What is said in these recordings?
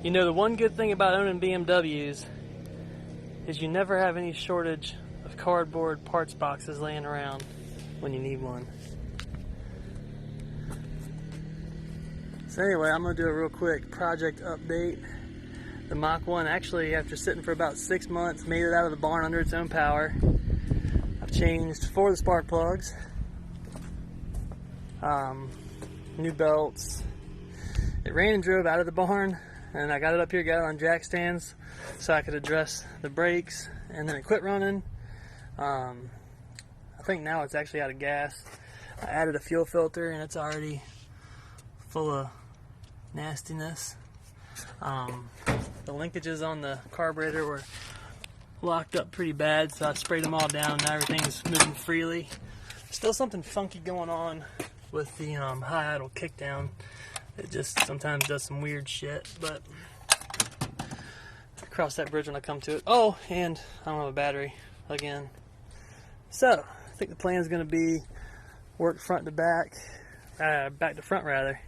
You know, the one good thing about owning BMWs is you never have any shortage of cardboard parts boxes laying around when you need one. So anyway, I'm going to do a real quick project update. The Mach 1 actually, after sitting for about 6 months, made it out of the barn under its own power. I've changed 4 of the spark plugs, new belts. It ran and drove out of the barn, and I got it up here, got it on jack stands so I could address the brakes, and then it quit running. I think now it's actually out of gas. I added a fuel filter and it's already full of nastiness. The linkages on the carburetor were locked up pretty bad, so I sprayed them all down. Now everything's moving freely. Still something funky going on with the high idle kickdown. It just sometimes does some weird shit, but I'll cross that bridge when I come to it. Oh, and I don't have a battery again. So I think the plan is going to be work front to back, back to front rather.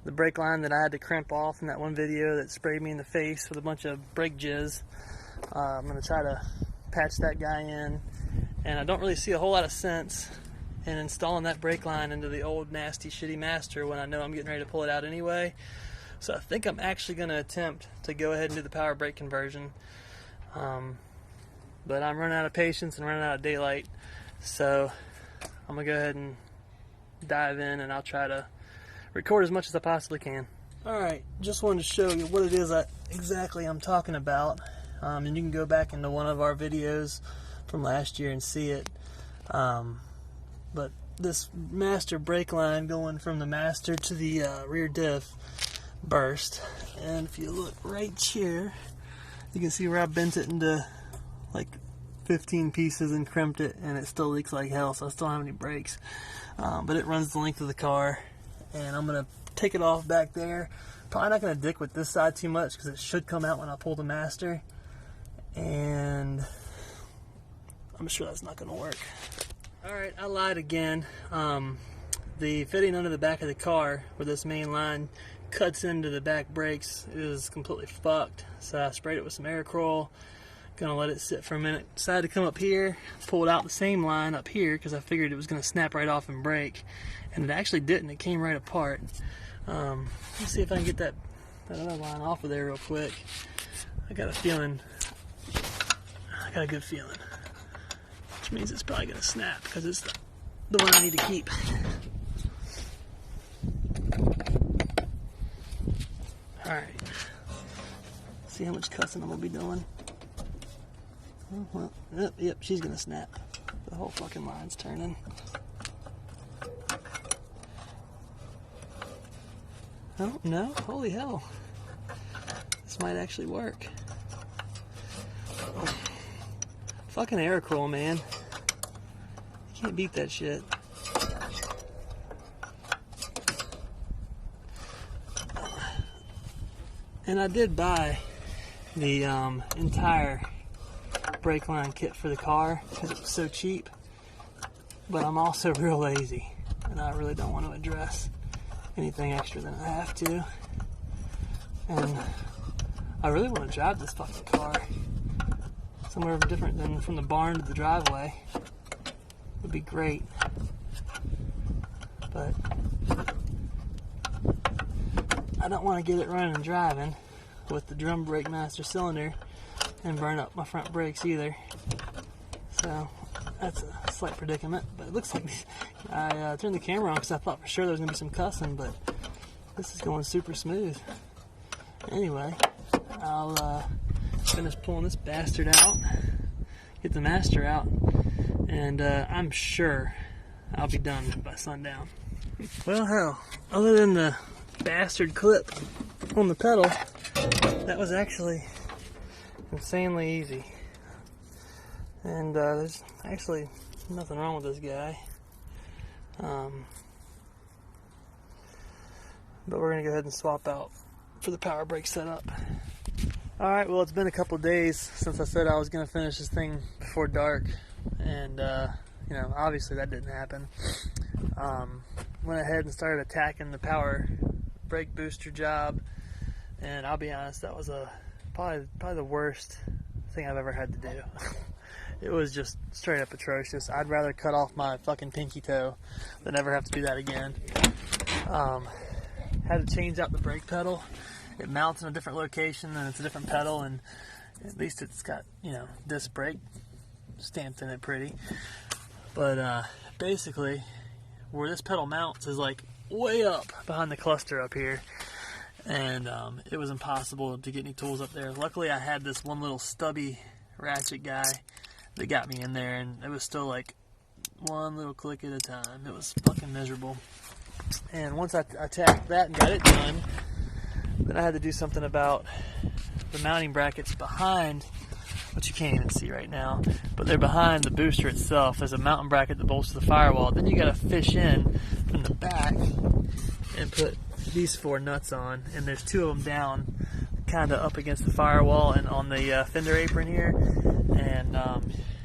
The brake line that I had to crimp off in that one video that sprayed me in the face with a bunch of brake jizz, I'm going to try to patch that guy in, and I don't really see a whole lot of sense in installing that brake line into the old nasty shitty Master when I know I'm getting ready to pull it out anyway. So I think I'm actually going to attempt to go ahead and do the power brake conversion, but I'm running out of patience and running out of daylight, so I'm going to go ahead and dive in, and I'll try to record as much as I possibly can. Alright, just wanted to show you what it is exactly I'm talking about, and you can go back into one of our videos from last year and see it. But this Master brake line going from the Master to the rear diff burst, and if you look right here, you can see where I bent it into like 15 pieces and crimped it, and it still leaks like hell, so I still don't have any brakes. But it runs the length of the car, and I'm going to take it off back there. Probably not going to dick with this side too much because it should come out when I pull the Master, and I'm sure that's not going to work. Alright, I lied again. The fitting under the back of the car where this main line cuts into the back brakes is completely fucked, so I sprayed it with some Aircroll. Gonna let it sit for a minute. Decided to come up here, pulled out the same line up here because I figured it was gonna snap right off and break, and it actually didn't. It came right apart. Let's see if I can get that other line off of there real quick. I got a good feeling, which means it's probably gonna snap because it's the one I need to keep. Alright, see how much cussing I'm gonna be doing. Oh, well, yep, she's gonna snap. The whole fucking line's turning. Oh, no, holy hell. This might actually work. Oh. Fucking Aircroll, man. You can't beat that shit. And I did buy the entire brake line kit for the car because it was so cheap, but I'm also real lazy and I really don't want to address anything extra than I have to, and I really want to drive this fucking car somewhere different than from the barn to the driveway. Would be great, but I don't want to get it running and driving with the drum brake master cylinder and burn up my front brakes either. So that's a slight predicament, but it looks like I turned the camera on because I thought for sure there was going to be some cussing, but this is going super smooth. Anyway, I'll finish pulling this bastard out, get the Master out, and I'm sure I'll be done by sundown. Well, hell, other than the bastard clip on the pedal, that was actually insanely easy, and there's actually nothing wrong with this guy, but we're gonna go ahead and swap out for the power brake setup. Alright, well, it's been a couple of days since I said I was gonna finish this thing before dark, and you know, obviously that didn't happen. Went ahead and started attacking the power brake booster job. And I'll be honest, that was probably the worst thing I've ever had to do. It was just straight up atrocious. I'd rather cut off my fucking pinky toe than ever have to do that again. Had to change out the brake pedal. It mounts in a different location and it's a different pedal, and at least it's got, you know, disc brake stamped in it pretty. But basically, where this pedal mounts is like way up behind the cluster up here, and it was impossible to get any tools up there. Luckily, I had this one little stubby ratchet guy that got me in there, and it was still like one little click at a time. It was fucking miserable. And once I tacked that and got it done, then I had to do something about the mounting brackets behind, which you can't even see right now, but they're behind the booster itself. There's a mounting bracket that bolts to the firewall. Then you got to fish in from the back and put these 4 nuts on, and there's 2 of them down kind of up against the firewall and on the fender apron here. And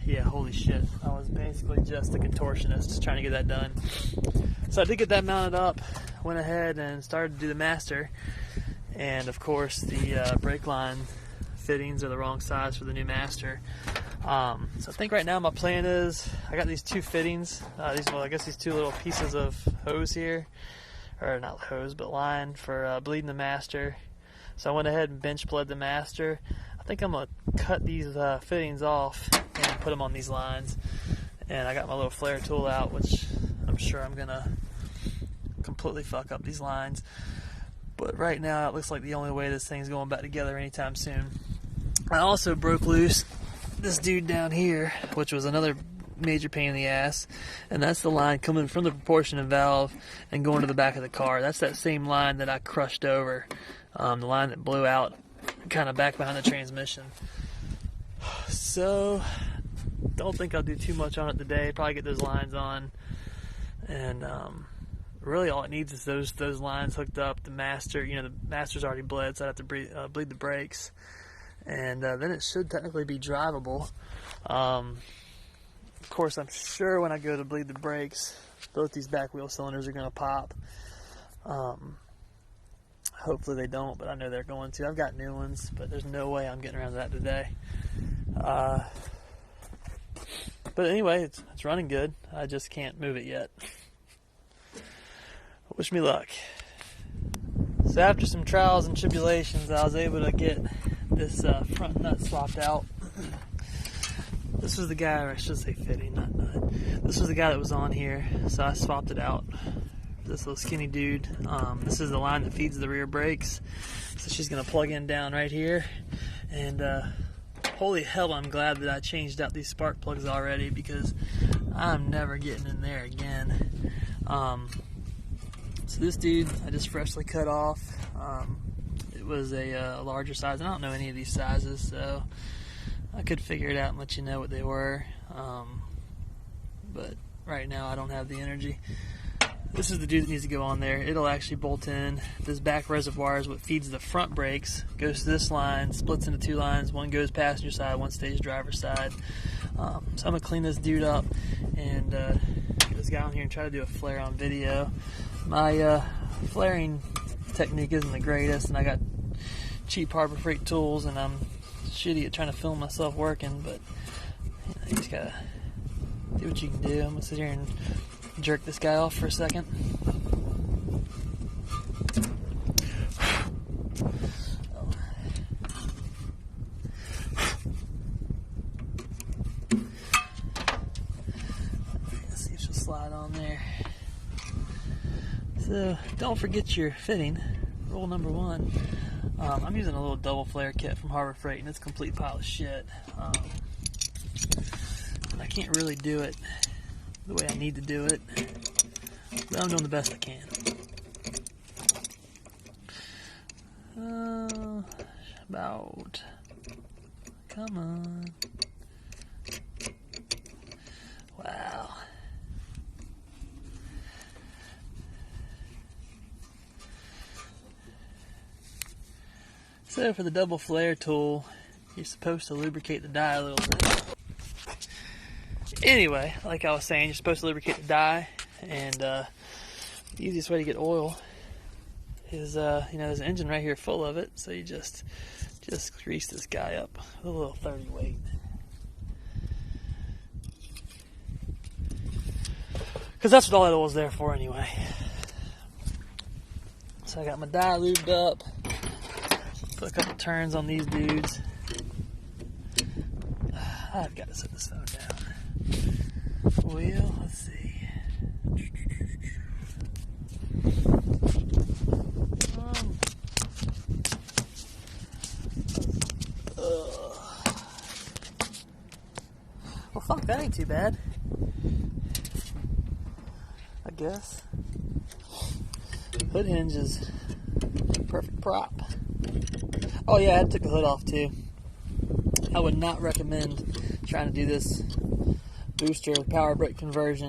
yeah, holy shit, I was basically just a contortionist trying to get that done. So I did get that mounted up, went ahead and started to do the master, and of course the brake line fittings are the wrong size for the new master. So I think right now my plan is, I got these 2 fittings, I guess these 2 little pieces of hose here, or not hose, but line for bleeding the master. So I went ahead and bench bled the master. I think I'm going to cut these fittings off and put them on these lines. And I got my little flare tool out, which I'm sure I'm going to completely fuck up these lines. But right now it looks like the only way this thing's going back together anytime soon. I also broke loose this dude down here, which was another major pain in the ass, and that's the line coming from the proportionate valve and going to the back of the car. That's that same line that I crushed over, the line that blew out kind of back behind the transmission. So don't think I'll do too much on it today. Probably get those lines on, and really all it needs is those lines hooked up. The master, you know, the master's already bled, so I have to bleed the brakes, and then it should technically be drivable. Of course, I'm sure when I go to bleed the brakes, both these back wheel cylinders are going to pop. Hopefully they don't, but I know they're going to. I've got new ones, but there's no way I'm getting around to that today. But anyway, it's running good. I just can't move it yet. Wish me luck. So after some trials and tribulations, I was able to get this front nut swapped out. This was the guy, or I should say fitting, not nut. This was the guy that was on here, so I swapped it out. This little skinny dude. This is the line that feeds the rear brakes. So she's going to plug in down right here. And holy hell, I'm glad that I changed out these spark plugs already, because I'm never getting in there again. So this dude, I just freshly cut off. It was a larger size. I don't know any of these sizes, so I could figure it out and let you know what they were. But right now I don't have the energy. This is the dude that needs to go on there. It'll actually bolt in. This back reservoir is what feeds the front brakes. Goes to this line, splits into 2 lines. One goes passenger side, one stays driver's side. So I'm going to clean this dude up and get this guy on here and try to do a flare on video. My flaring technique isn't the greatest, and I got cheap Harbor Freight tools, and I'm shitty at trying to film myself working, but you know, you just gotta do what you can do. I'm gonna sit here and jerk this guy off for a second. Let's see if she'll slide on there. So don't forget your fitting. Rule number 1. I'm using a little double flare kit from Harbor Freight, and it's a complete pile of shit. And I can't really do it the way I need to do it, but I'm doing the best I can. Come on. Wow. So for the double flare tool, you're supposed to lubricate the die a little bit. Anyway, like I was saying, you're supposed to lubricate the die, and the easiest way to get oil is, there's an engine right here full of it, so you just grease this guy up with a little 30 weight. Because that's what all that was there for anyway. So I got my die lubed up. Put a couple turns on these dudes. I've got to set this phone down. Well, let's see. Well, fuck, that ain't too bad. I guess. Hood hinge is perfect prop. Oh yeah, I took the hood off too. I would not recommend trying to do this booster power brake conversion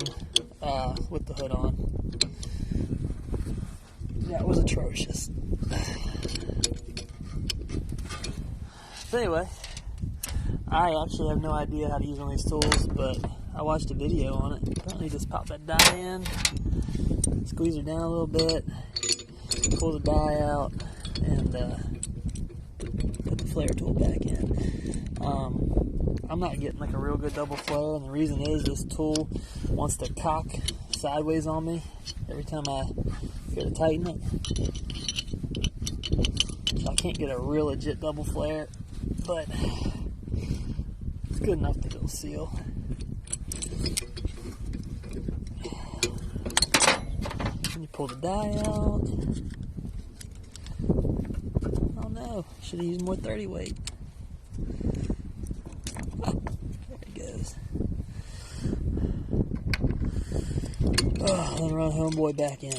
with the hood on. That was atrocious. But anyway, I actually have no idea how to use one of these tools, but I watched a video on it. Apparently just pop that die in, squeeze her down a little bit, pull the die out, and put the flare tool back in. I'm not getting like a real good double flare, and the reason is this tool wants to cock sideways on me every time I go to tighten it. So I can't get a real legit double flare, but it's good enough that it'll seal. And you pull the die out. Oh no, should have used more 30 weight. Oh, there it goes. Oh, then run homeboy back in.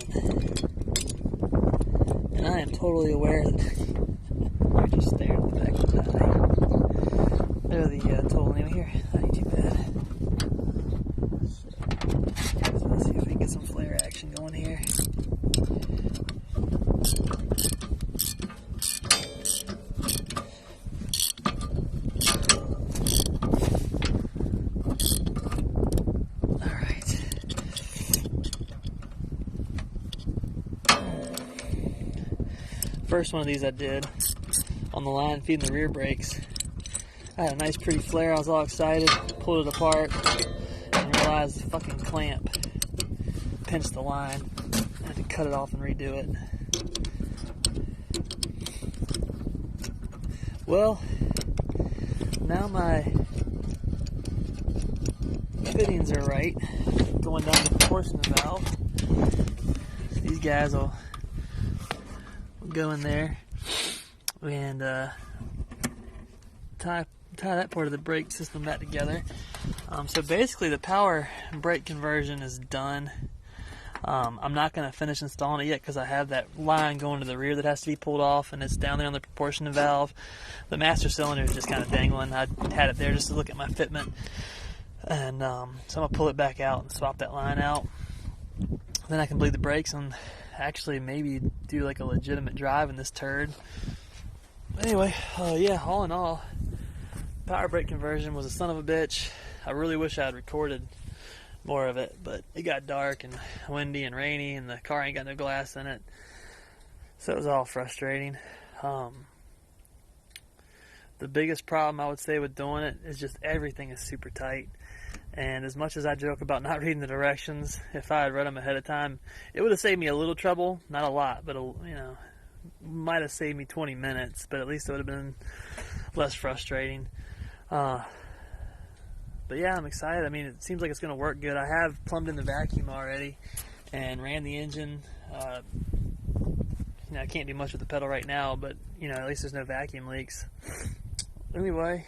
And I am totally aware that you're just staring at the back of the die. There the tool anyway here. That ain't too bad. So let's see if we can get some flare action going here. First one of these I did on the line feeding the rear brakes. I had a nice pretty flare. I was all excited, pulled it apart, and realized the fucking clamp pinched the line. I had to cut it off and redo it. Well, now my fittings are right, going down the proportion valve. These guys will go in there and tie that part of the brake system back together. So basically the power brake conversion is done. I'm not going to finish installing it yet because I have that line going to the rear that has to be pulled off, and it's down there on the proportion valve. The master cylinder is just kind of dangling. I had it there just to look at my fitment, and so I'm going to pull it back out and swap that line out. Then I can bleed the brakes and actually maybe do like a legitimate drive in this turd. Anyway, yeah, all in all, power brake conversion was a son of a bitch. I really wish I had recorded more of it, but it got dark and windy and rainy, and the car ain't got no glass in it, so it was all frustrating. The biggest problem I would say with doing it is just everything is super tight. And as much as I joke about not reading the directions, if I had read them ahead of time, it would have saved me a little trouble. Not a lot, but might have saved me 20 minutes. But at least it would have been less frustrating. But yeah, I'm excited. I mean, it seems like it's going to work good. I have plumbed in the vacuum already and ran the engine. I can't do much with the pedal right now, but at least there's no vacuum leaks. Anyway,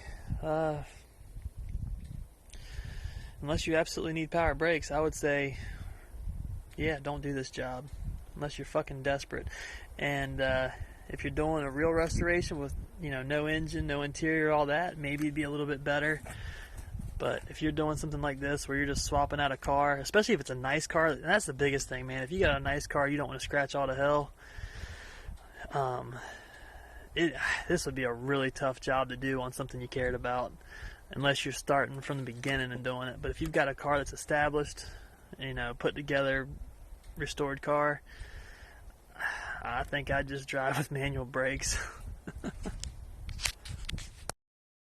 unless you absolutely need power brakes, I would say, yeah, don't do this job unless you're fucking desperate. And if you're doing a real restoration with, no engine, no interior, all that, maybe it'd be a little bit better. But if you're doing something like this where you're just swapping out a car, especially if it's a nice car, and that's the biggest thing, man. If you got a nice car, you don't want to scratch all to hell. This would be a really tough job to do on something you cared about, unless you're starting from the beginning and doing it. But if you've got a car that's established, put together, restored car, I think I'd just drive with manual brakes.